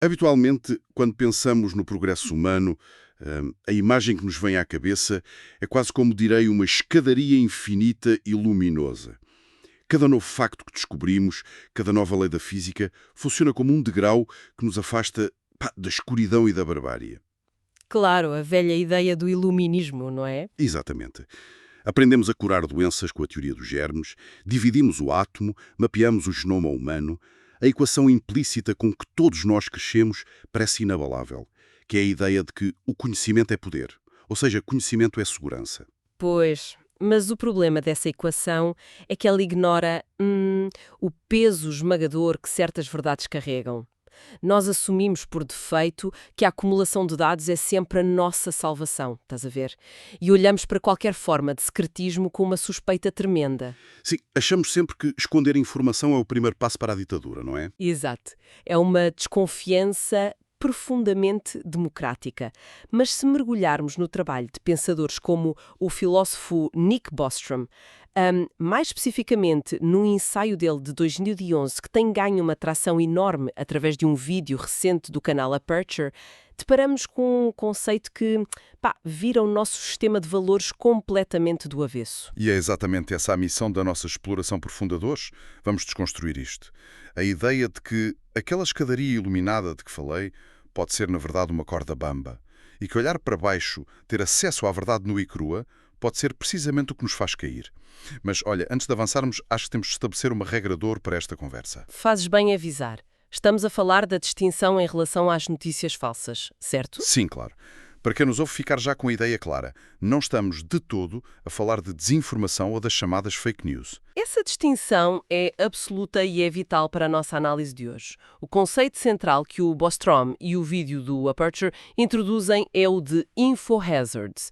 Habitualmente, quando pensamos no progresso humano, a imagem que nos vem à cabeça é quase como, direi, uma escadaria infinita e luminosa. Cada novo facto que descobrimos, cada nova lei da física, funciona como um degrau que nos afasta, da escuridão e da barbárie. Claro, a velha ideia do iluminismo, não é? Exatamente. Aprendemos a curar doenças com a teoria dos germes, dividimos o átomo, mapeamos o genoma humano. A equação implícita com que todos nós crescemos parece inabalável, que é a ideia de que o conhecimento é poder, ou seja, conhecimento é segurança. Pois, mas o problema dessa equação é que ela ignora o peso esmagador que certas verdades carregam. Nós assumimos por defeito que a acumulação de dados é sempre a nossa salvação, estás a ver? E olhamos para qualquer forma de secretismo com uma suspeita tremenda. Sim, achamos sempre que esconder informação é o primeiro passo para a ditadura, não é? Exato. É uma desconfiança profundamente democrática. Mas se mergulharmos no trabalho de pensadores como o filósofo Nick Bostrom, mais especificamente num ensaio dele de 2011 que tem ganho uma atração enorme através de um vídeo recente do canal Aperture, deparamos com um conceito que, vira o nosso sistema de valores completamente do avesso. E é exatamente essa a missão da nossa exploração profunda de hoje. Vamos desconstruir isto. A ideia de que aquela escadaria iluminada de que falei pode ser, na verdade, uma corda bamba. E que olhar para baixo, ter acesso à verdade nua e crua, pode ser precisamente o que nos faz cair. Mas, olha, antes de avançarmos, acho que temos de estabelecer uma regra de ouro para esta conversa. Fazes bem em avisar. Estamos a falar da distinção em relação às notícias falsas, certo? Sim, claro. Para quem nos ouve ficar já com a ideia clara, não estamos de todo a falar de desinformação ou das chamadas fake news. Essa distinção é absoluta e é vital para a nossa análise de hoje. O conceito central que o Bostrom e o vídeo do Aperture introduzem é o de infohazards,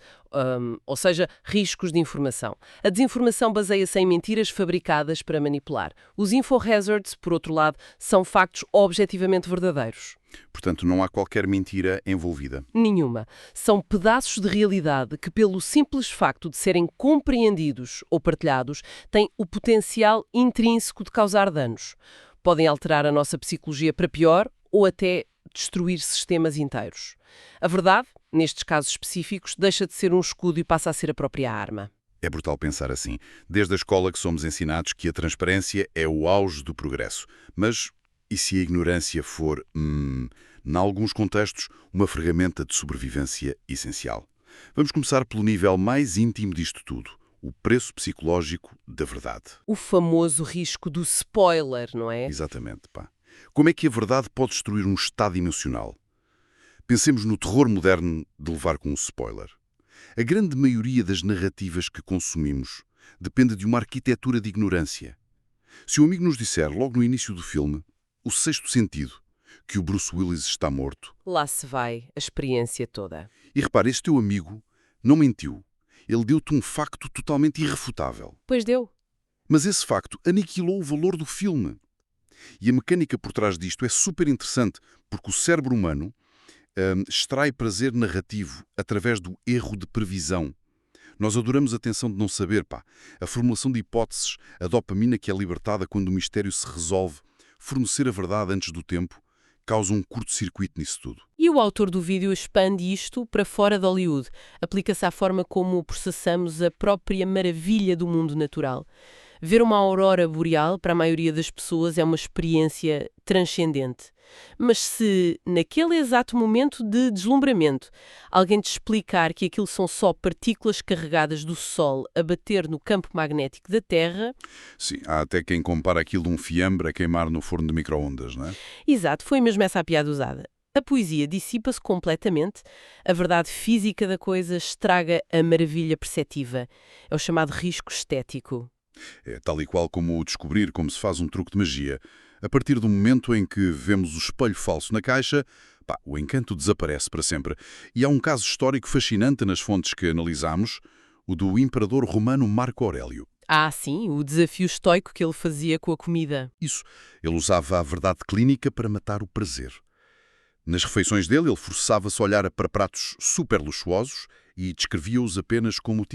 ou seja, riscos de informação. A desinformação baseia-se em mentiras fabricadas para manipular. Os infohazards, por outro lado, são factos objetivamente verdadeiros. Portanto, não há qualquer mentira envolvida. Nenhuma. São pedaços de realidade que, pelo simples facto de serem compreendidos ou partilhados, têm o potencial intrínseco de causar danos. Podem alterar a nossa psicologia para pior ou até destruir sistemas inteiros. A verdade, nestes casos específicos, deixa de ser um escudo e passa a ser a própria arma. É brutal pensar assim. Desde a escola que somos ensinados que a transparência é o auge do progresso. Mas e se a ignorância for, em alguns contextos, uma ferramenta de sobrevivência essencial? Vamos começar pelo nível mais íntimo disto tudo, o preço psicológico da verdade. O famoso risco do spoiler, não é? Exatamente, pá. Como é que a verdade pode destruir um estado emocional? Pensemos no terror moderno de levar com um spoiler. A grande maioria das narrativas que consumimos depende de uma arquitetura de ignorância. Se um amigo nos disser, logo no início do filme, o sexto sentido, que o Bruce Willis está morto. Lá se vai a experiência toda. E repare, esse teu amigo não mentiu. Ele deu-te um facto totalmente irrefutável. Pois deu. Mas esse facto aniquilou o valor do filme. E a mecânica por trás disto é super interessante, porque o cérebro humano extrai prazer narrativo através do erro de previsão. Nós adoramos a tensão de não saber, A formulação de hipóteses, a dopamina que é libertada quando o mistério se resolve, fornecer a verdade antes do tempo, causa um curto-circuito nisso tudo. E o autor do vídeo expande isto para fora de Hollywood. Aplica-se à forma como processamos a própria maravilha do mundo natural. Ver uma aurora boreal, para a maioria das pessoas, é uma experiência transcendente. Mas se, naquele exato momento de deslumbramento, alguém te explicar que aquilo são só partículas carregadas do Sol a bater no campo magnético da Terra... Sim, há até quem compara aquilo de um fiambre a queimar no forno de micro-ondas, não é? Exato, foi mesmo essa a piada usada. A poesia dissipa-se completamente, a verdade física da coisa estraga a maravilha perceptiva. É o chamado risco estético. É tal e qual como o descobrir como se faz um truque de magia. A partir do momento em que vemos o espelho falso na caixa, o encanto desaparece para sempre. E há um caso histórico fascinante nas fontes que analisamos, o do imperador romano Marco Aurélio. Ah, sim, o desafio estoico que ele fazia com a comida. Isso, ele usava a verdade clínica para matar o prazer. Nas refeições dele, ele forçava-se a olhar para pratos super luxuosos e descrevia-os apenas como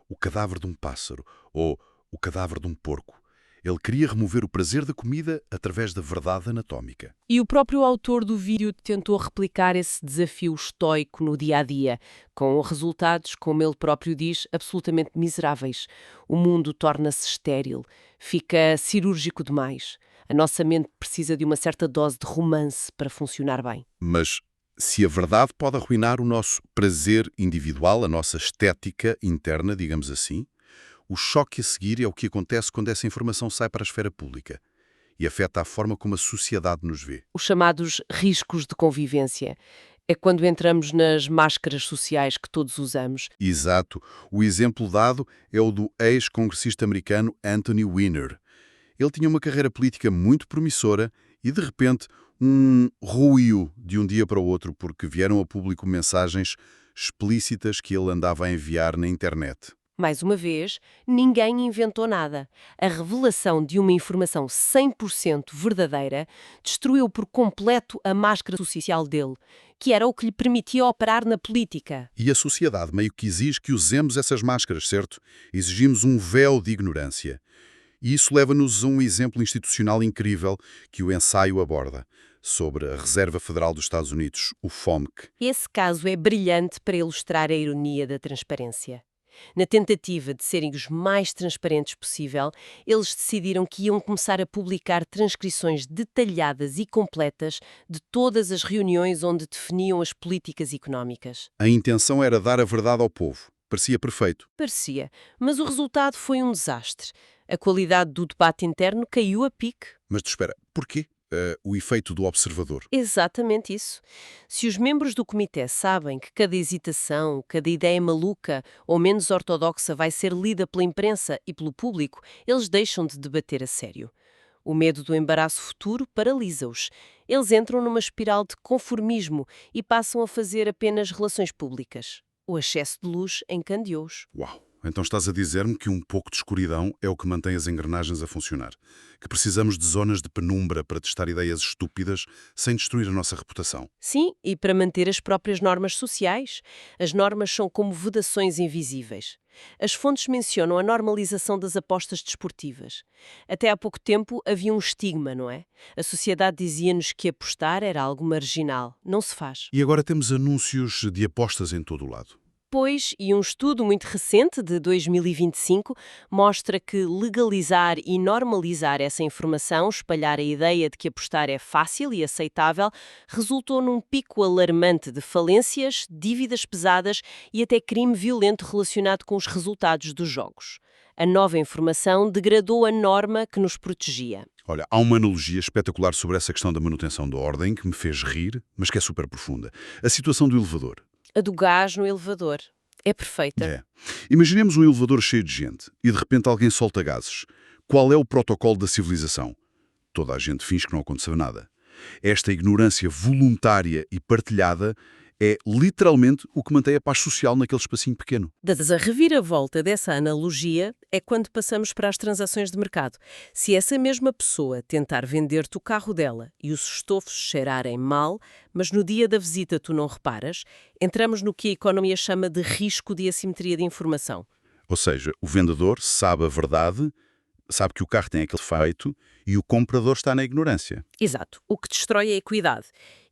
o cadáver de um pássaro ou o cadáver de um porco. Ele queria remover o prazer da comida através da verdade anatómica. E o próprio autor do vídeo tentou replicar esse desafio estoico no dia-a-dia, com resultados, como ele próprio diz, absolutamente miseráveis. O mundo torna-se estéril, fica cirúrgico demais. A nossa mente precisa de uma certa dose de romance para funcionar bem. Mas se a verdade pode arruinar o nosso prazer individual, a nossa estética interna, digamos assim, o choque a seguir é o que acontece quando essa informação sai para a esfera pública e afeta a forma como a sociedade nos vê. Os chamados riscos de convivência. É quando entramos nas máscaras sociais que todos usamos. Exato. O exemplo dado é o do ex-congressista americano Anthony Weiner. Ele tinha uma carreira política muito promissora e, de repente, ruiu de um dia para o outro porque vieram a público mensagens explícitas que ele andava a enviar na internet. Mais uma vez, ninguém inventou nada. A revelação de uma informação 100% verdadeira destruiu por completo a máscara social dele, que era o que lhe permitia operar na política. E a sociedade meio que exige que usemos essas máscaras, certo? Exigimos um véu de ignorância. E isso leva-nos a um exemplo institucional incrível que o ensaio aborda, sobre a Reserva Federal dos Estados Unidos, o FOMC. Esse caso é brilhante para ilustrar a ironia da transparência. Na tentativa de serem os mais transparentes possível, eles decidiram que iam começar a publicar transcrições detalhadas e completas de todas as reuniões onde definiam as políticas económicas. A intenção era dar a verdade ao povo. Parecia perfeito. Parecia, mas o resultado foi um desastre. A qualidade do debate interno caiu a pique. Mas espera, porquê? O efeito do observador. Exatamente isso. Se os membros do comitê sabem que cada hesitação, cada ideia maluca ou menos ortodoxa vai ser lida pela imprensa e pelo público, eles deixam de debater a sério. O medo do embaraço futuro paralisa-os. Eles entram numa espiral de conformismo e passam a fazer apenas relações públicas. O excesso de luz encandeou-os. Uau! Então estás a dizer-me que um pouco de escuridão é o que mantém as engrenagens a funcionar. Que precisamos de zonas de penumbra para testar ideias estúpidas sem destruir a nossa reputação. Sim, e para manter as próprias normas sociais. As normas são como vedações invisíveis. As fontes mencionam a normalização das apostas desportivas. Até há pouco tempo havia um estigma, não é? A sociedade dizia-nos que apostar era algo marginal. Não se faz. E agora temos anúncios de apostas em todo o lado. Pois, e um estudo muito recente, de 2025, mostra que legalizar e normalizar essa informação, espalhar a ideia de que apostar é fácil e aceitável, resultou num pico alarmante de falências, dívidas pesadas e até crime violento relacionado com os resultados dos jogos. A nova informação degradou a norma que nos protegia. Olha, há uma analogia espetacular sobre essa questão da manutenção da ordem que me fez rir, mas que é super profunda. A situação do elevador. A do gás no elevador. É perfeita. É. Imaginemos um elevador cheio de gente e de repente alguém solta gases. Qual é o protocolo da civilização? Toda a gente finge que não aconteceu nada. Esta ignorância voluntária e partilhada é literalmente o que mantém a paz social naquele espacinho pequeno. Dadas a reviravolta dessa analogia é quando passamos para as transações de mercado. Se essa mesma pessoa tentar vender-te o carro dela e os estofos cheirarem mal, mas no dia da visita tu não reparas, entramos no que a economia chama de risco de assimetria de informação. Ou seja, o vendedor sabe a verdade, sabe que o carro tem aquele defeito e o comprador está na ignorância. Exato. O que destrói a equidade.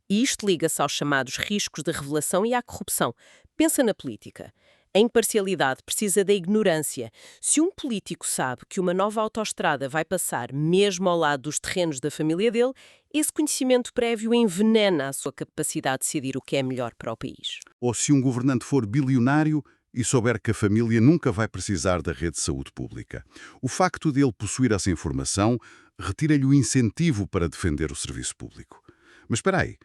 E isto liga-se aos chamados riscos de revelação e à corrupção. Pensa na política. A imparcialidade precisa da ignorância. Se um político sabe que uma nova autoestrada vai passar mesmo ao lado dos terrenos da família dele, esse conhecimento prévio envenena a sua capacidade de decidir o que é melhor para o país. Ou se um governante for bilionário e souber que a família nunca vai precisar da rede de saúde pública. O facto de ele possuir essa informação retira-lhe o incentivo para defender o serviço público. Mas espera aí.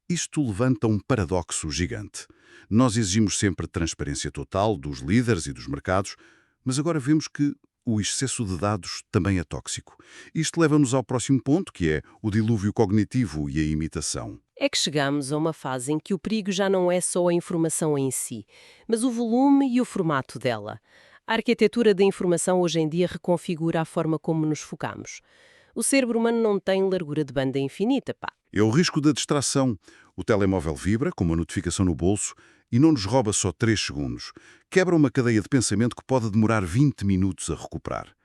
Isto levanta um paradoxo gigante. Nós exigimos sempre transparência total dos líderes e dos mercados, mas agora vemos que o excesso de dados também é tóxico. Isto leva-nos ao próximo ponto, que é o dilúvio cognitivo e a imitação. É que chegamos a uma fase em que o perigo já não é só a informação em si, mas o volume e o formato dela. A arquitetura da informação hoje em dia reconfigura a forma como nos focamos. O cérebro humano não tem largura de banda infinita, pá. É o risco da distração. O telemóvel vibra, com uma notificação no bolso, e não nos rouba só 3 segundos. Quebra uma cadeia de pensamento que pode demorar 20 minutos a recuperar.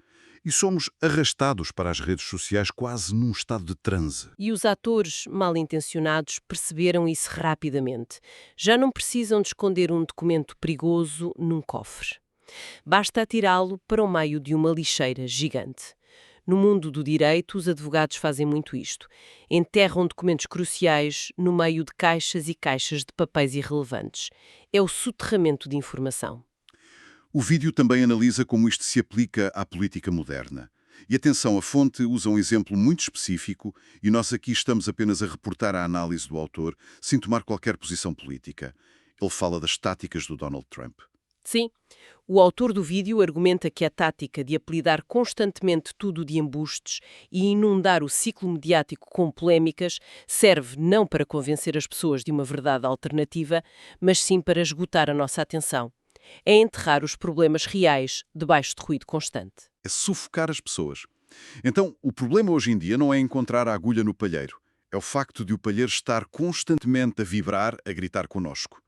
E somos arrastados para as redes sociais quase num estado de transe. E os atores mal intencionados perceberam isso rapidamente. Já não precisam de esconder um documento perigoso num cofre. Basta atirá-lo para o meio de uma lixeira gigante. No mundo do direito, os advogados fazem muito isto. Enterram documentos cruciais no meio de caixas e caixas de papéis irrelevantes. É o soterramento de informação. O vídeo também analisa como isto se aplica à política moderna. E atenção, a fonte usa um exemplo muito específico e nós aqui estamos apenas a reportar a análise do autor sem tomar qualquer posição política. Ele fala das táticas do Donald Trump. Sim, o autor do vídeo argumenta que a tática de apelidar constantemente tudo de embustes e inundar o ciclo mediático com polémicas serve não para convencer as pessoas de uma verdade alternativa, mas sim para esgotar a nossa atenção. É enterrar os problemas reais debaixo de ruído constante. É sufocar as pessoas. Então, o problema hoje em dia não é encontrar a agulha no palheiro. É o facto de o palheiro estar constantemente a vibrar, a gritar connosco.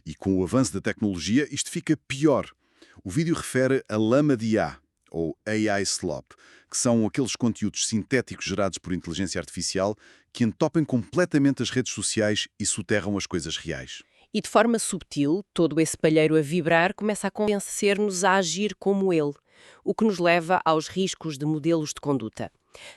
E com o avanço da tecnologia, isto fica pior. O vídeo refere a lama de IA, ou AI slop, que são aqueles conteúdos sintéticos gerados por inteligência artificial que entopem completamente as redes sociais e soterram as coisas reais. E de forma subtil, todo esse palheiro a vibrar começa a convencer-nos a agir como ele, o que nos leva aos riscos de modelos de conduta.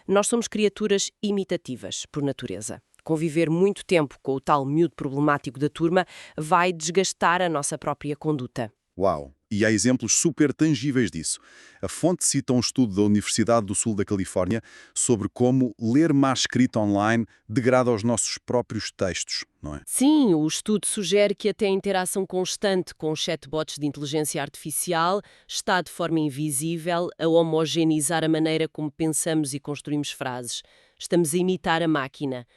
Nós somos criaturas imitativas, por natureza. Conviver muito tempo com o tal miúdo problemático da turma vai desgastar a nossa própria conduta. Uau! E há exemplos super tangíveis disso. A fonte cita um estudo da Universidade do Sul da Califórnia sobre como ler má escrita online degrada os nossos próprios textos, não é? Sim, o estudo sugere que até a interação constante com chatbots de inteligência artificial está de forma invisível a homogeneizar a maneira como pensamos e construímos frases. Estamos a imitar a máquina.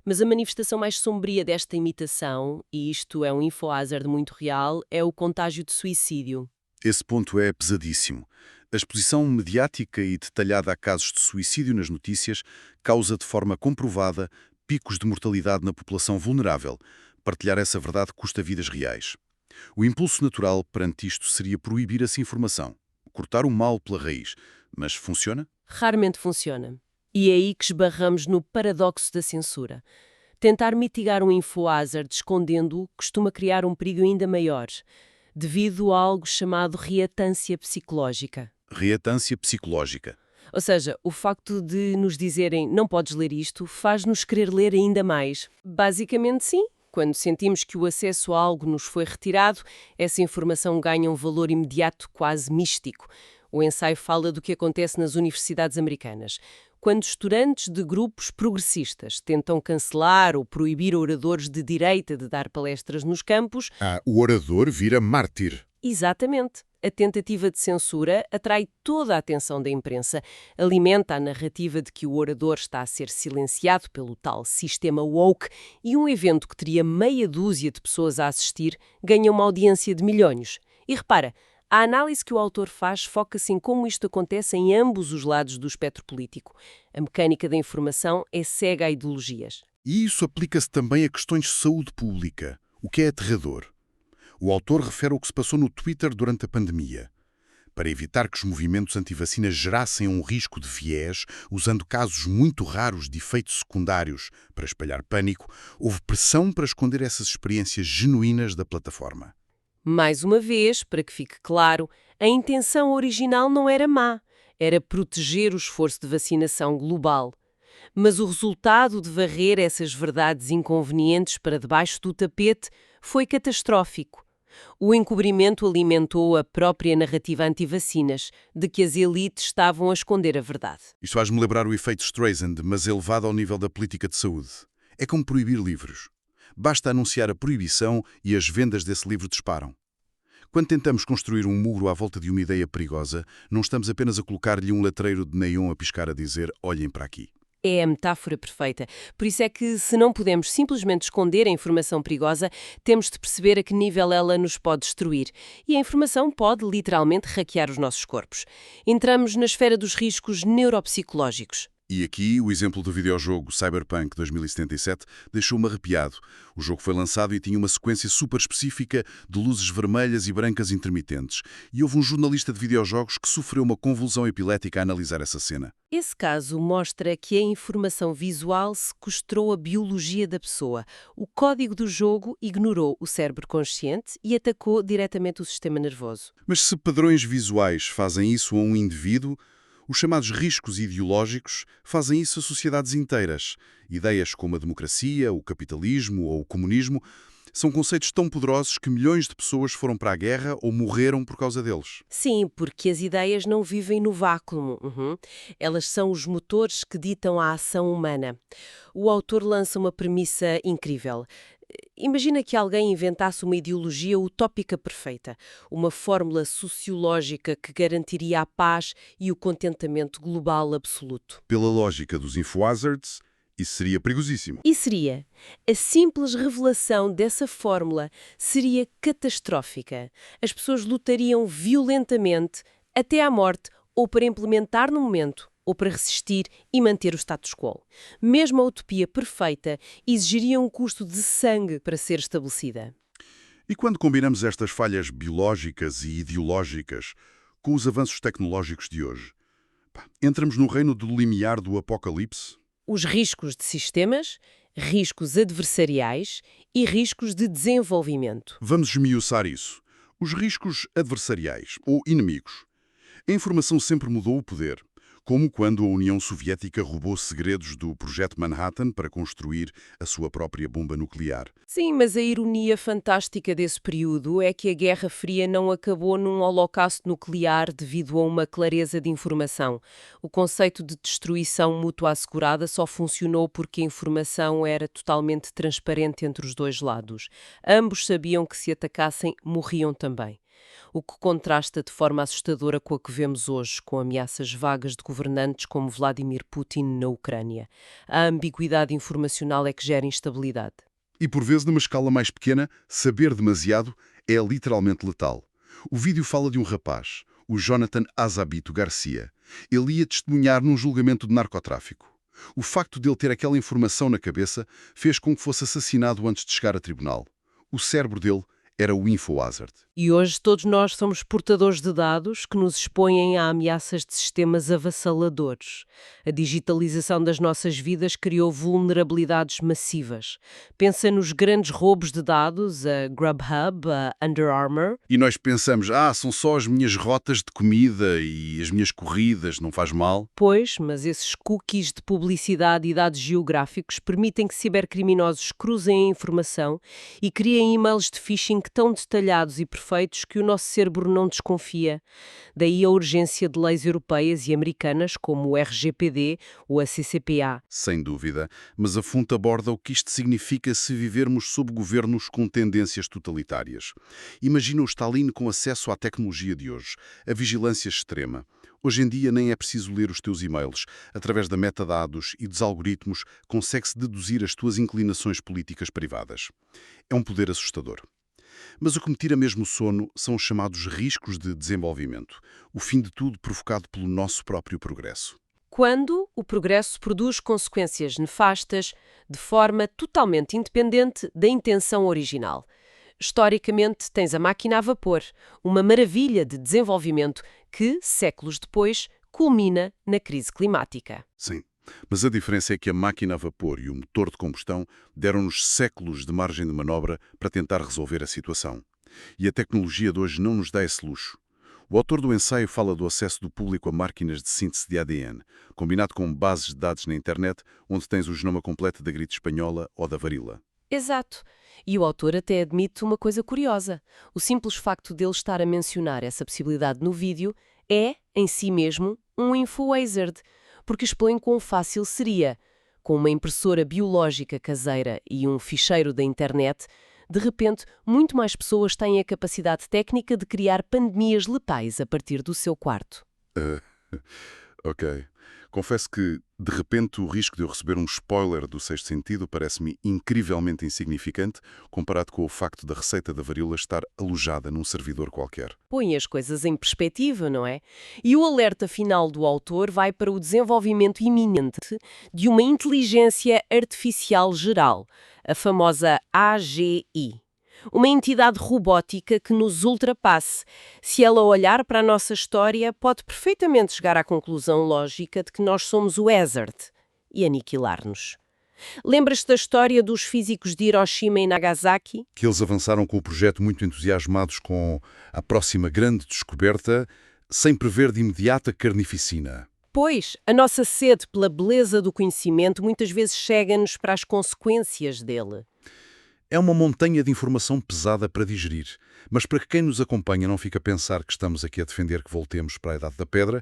Mas a manifestação mais sombria desta imitação, e isto é um infohazard muito real, é o contágio de suicídio. Esse ponto é pesadíssimo. A exposição mediática e detalhada a casos de suicídio nas notícias causa de forma comprovada picos de mortalidade na população vulnerável. Partilhar essa verdade custa vidas reais. O impulso natural perante isto seria proibir essa informação, cortar o mal pela raiz. Mas funciona? Raramente funciona. E é aí que esbarramos no paradoxo da censura. Tentar mitigar um infohazard escondendo-o costuma criar um perigo ainda maior, devido a algo chamado reatância psicológica. Reatância psicológica. Ou seja, o facto de nos dizerem não podes ler isto faz-nos querer ler ainda mais. Basicamente, sim. Quando sentimos que o acesso a algo nos foi retirado, essa informação ganha um valor imediato quase místico. O ensaio fala do que acontece nas universidades americanas. Quando estudantes de grupos progressistas tentam cancelar ou proibir oradores de direita de dar palestras nos campus... O orador vira mártir. Exatamente. A tentativa de censura atrai toda a atenção da imprensa, alimenta a narrativa de que o orador está a ser silenciado pelo tal sistema woke e um evento que teria meia dúzia de pessoas a assistir ganha uma audiência de milhões. E repara, a análise que o autor faz foca-se em como isto acontece em ambos os lados do espectro político. A mecânica da informação é cega a ideologias. E isso aplica-se também a questões de saúde pública, o que é aterrador. O autor refere ao que se passou no Twitter durante a pandemia. Para evitar que os movimentos anti-vacina gerassem um risco de viés, usando casos muito raros de efeitos secundários para espalhar pânico, houve pressão para esconder essas experiências genuínas da plataforma. Mais uma vez, para que fique claro, a intenção original não era má, era proteger o esforço de vacinação global. Mas o resultado de varrer essas verdades inconvenientes para debaixo do tapete foi catastrófico. O encobrimento alimentou a própria narrativa anti-vacinas, de que as elites estavam a esconder a verdade. Isto faz-me lembrar o efeito Streisand, mas elevado ao nível da política de saúde. É como proibir livros. Basta anunciar a proibição e as vendas desse livro disparam. Quando tentamos construir um muro à volta de uma ideia perigosa, não estamos apenas a colocar-lhe um letreiro de neon a piscar a dizer olhem para aqui. É a metáfora perfeita. Por isso é que, se não podemos simplesmente esconder a informação perigosa, temos de perceber a que nível ela nos pode destruir. E a informação pode, literalmente, hackear os nossos corpos. Entramos na esfera dos riscos neuropsicológicos. E aqui, o exemplo do videojogo Cyberpunk 2077 deixou-me arrepiado. O jogo foi lançado e tinha uma sequência super específica de luzes vermelhas e brancas intermitentes. E houve um jornalista de videojogos que sofreu uma convulsão epilética a analisar essa cena. Esse caso mostra que a informação visual sequestrou a biologia da pessoa. O código do jogo ignorou o cérebro consciente e atacou diretamente o sistema nervoso. Mas se padrões visuais fazem isso a um indivíduo, os chamados riscos ideológicos fazem isso a sociedades inteiras. Ideias como a democracia, o capitalismo ou o comunismo são conceitos tão poderosos que milhões de pessoas foram para a guerra ou morreram por causa deles. Sim, porque as ideias não vivem no vácuo. Elas são os motores que ditam a ação humana. O autor lança uma premissa incrível. Imagina que alguém inventasse uma ideologia utópica perfeita, uma fórmula sociológica que garantiria a paz e o contentamento global absoluto. Pela lógica dos infohazards, isso seria perigosíssimo. E seria. A simples revelação dessa fórmula seria catastrófica. As pessoas lutariam violentamente até à morte ou para implementar no momento ou para resistir e manter o status quo. Mesmo a utopia perfeita exigiria um custo de sangue para ser estabelecida. E quando combinamos estas falhas biológicas e ideológicas com os avanços tecnológicos de hoje, entramos no reino do limiar do apocalipse? Os riscos de sistemas, riscos adversariais e riscos de desenvolvimento. Vamos esmiuçar isso. Os riscos adversariais, ou inimigos. A informação sempre mudou o poder, como quando a União Soviética roubou segredos do Projeto Manhattan para construir a sua própria bomba nuclear. Sim, mas a ironia fantástica desse período é que a Guerra Fria não acabou num holocausto nuclear devido a uma clareza de informação. O conceito de destruição mútua assegurada só funcionou porque a informação era totalmente transparente entre os dois lados. Ambos sabiam que se atacassem, morriam também. O que contrasta de forma assustadora com a que vemos hoje, com ameaças vagas de governantes como Vladimir Putin na Ucrânia. A ambiguidade informacional é que gera instabilidade. E por vezes, numa escala mais pequena, saber demasiado é literalmente letal. O vídeo fala de um rapaz, o Jonathan Azabito Garcia. Ele ia testemunhar num julgamento de narcotráfico. O facto de ele ter aquela informação na cabeça fez com que fosse assassinado antes de chegar a tribunal. O cérebro dele era o InfoHazard. E hoje todos nós somos portadores de dados que nos expõem a ameaças de sistemas avassaladores. A digitalização das nossas vidas criou vulnerabilidades massivas. Pensa nos grandes roubos de dados, a Grubhub, a Under Armour. E nós pensamos, são só as minhas rotas de comida e as minhas corridas, não faz mal? Pois, mas esses cookies de publicidade e dados geográficos permitem que cibercriminosos cruzem a informação e criem e-mails de phishing tão detalhados e perfeitos que o nosso cérebro não desconfia. Daí a urgência de leis europeias e americanas como o RGPD ou a CCPA. Sem dúvida, mas a fonte aborda o que isto significa se vivermos sob governos com tendências totalitárias. Imagina o Stalin com acesso à tecnologia de hoje, a vigilância extrema. Hoje em dia nem é preciso ler os teus e-mails. Através da metadados e dos algoritmos consegue-se deduzir as tuas inclinações políticas privadas. É um poder assustador. Mas o que me tira mesmo o sono são os chamados riscos de desenvolvimento, o fim de tudo provocado pelo nosso próprio progresso. Quando o progresso produz consequências nefastas de forma totalmente independente da intenção original. Historicamente, tens a máquina a vapor, uma maravilha de desenvolvimento que, séculos depois, culmina na crise climática. Sim. Mas a diferença é que a máquina a vapor e o motor de combustão deram-nos séculos de margem de manobra para tentar resolver a situação. E a tecnologia de hoje não nos dá esse luxo. O autor do ensaio fala do acesso do público a máquinas de síntese de ADN, combinado com bases de dados na internet, onde tens o genoma completo da gripe espanhola ou da varíola. Exato. E o autor até admite uma coisa curiosa. O simples facto dele estar a mencionar essa possibilidade no vídeo é, em si mesmo, um infohazard, porque expõe quão fácil seria, com uma impressora biológica caseira e um ficheiro da internet, de repente, muito mais pessoas têm a capacidade técnica de criar pandemias letais a partir do seu quarto. Ok. Confesso que, de repente, o risco de eu receber um spoiler do Sexto Sentido parece-me incrivelmente insignificante comparado com o facto da receita da varíola estar alojada num servidor qualquer. Põe as coisas em perspectiva, não é? E o alerta final do autor vai para o desenvolvimento iminente de uma inteligência artificial geral, a famosa AGI. Uma entidade robótica que nos ultrapasse. Se ela olhar para a nossa história, pode perfeitamente chegar à conclusão lógica de que nós somos o Hazard e aniquilar-nos. Lembras-te da história dos físicos de Hiroshima e Nagasaki? Que eles avançaram com o projeto muito entusiasmados com a próxima grande descoberta, sem prever de imediato a carnificina. Pois, a nossa sede pela beleza do conhecimento muitas vezes chega-nos para as consequências dele. É uma montanha de informação pesada para digerir, mas para quem nos acompanha não fica a pensar que estamos aqui a defender que voltemos para a Idade da Pedra,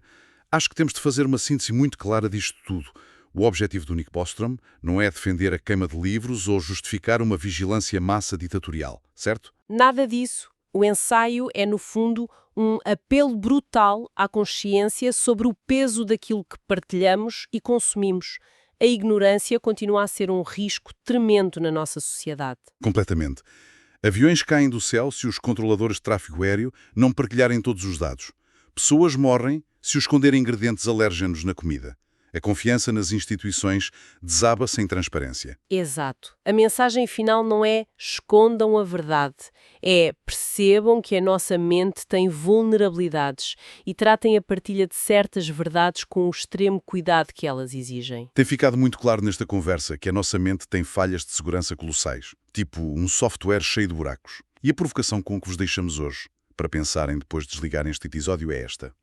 acho que temos de fazer uma síntese muito clara disto tudo. O objetivo do Nick Bostrom não é defender a queima de livros ou justificar uma vigilância massa ditatorial, certo? Nada disso. O ensaio é, no fundo, um apelo brutal à consciência sobre o peso daquilo que partilhamos e consumimos. A ignorância continua a ser um risco tremendo na nossa sociedade. Completamente. Aviões caem do céu se os controladores de tráfego aéreo não partilharem todos os dados. Pessoas morrem se esconderem ingredientes alérgenos na comida. A confiança nas instituições desaba sem transparência. Exato. A mensagem final não é escondam a verdade. É percebam que a nossa mente tem vulnerabilidades e tratem a partilha de certas verdades com o extremo cuidado que elas exigem. Tem ficado muito claro nesta conversa que a nossa mente tem falhas de segurança colossais, tipo um software cheio de buracos. E a provocação com que vos deixamos hoje, para pensarem depois de desligarem este episódio, é esta.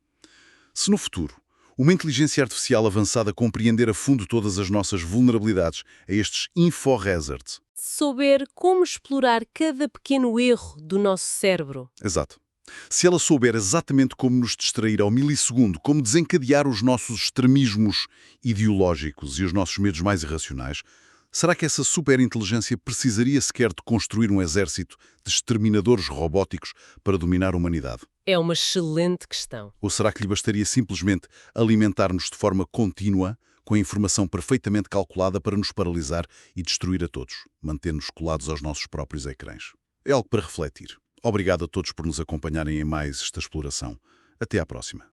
Se no futuro uma inteligência artificial avançada compreender a fundo todas as nossas vulnerabilidades a estes info-hazards. Souber como explorar cada pequeno erro do nosso cérebro. Exato. Se ela souber exatamente como nos distrair ao milissegundo, como desencadear os nossos extremismos ideológicos e os nossos medos mais irracionais, será que essa superinteligência precisaria sequer de construir um exército de exterminadores robóticos para dominar a humanidade? É uma excelente questão. Ou será que lhe bastaria simplesmente alimentar-nos de forma contínua, com a informação perfeitamente calculada para nos paralisar e destruir a todos, mantendo-nos colados aos nossos próprios ecrãs? É algo para refletir. Obrigado a todos por nos acompanharem em mais esta exploração. Até à próxima.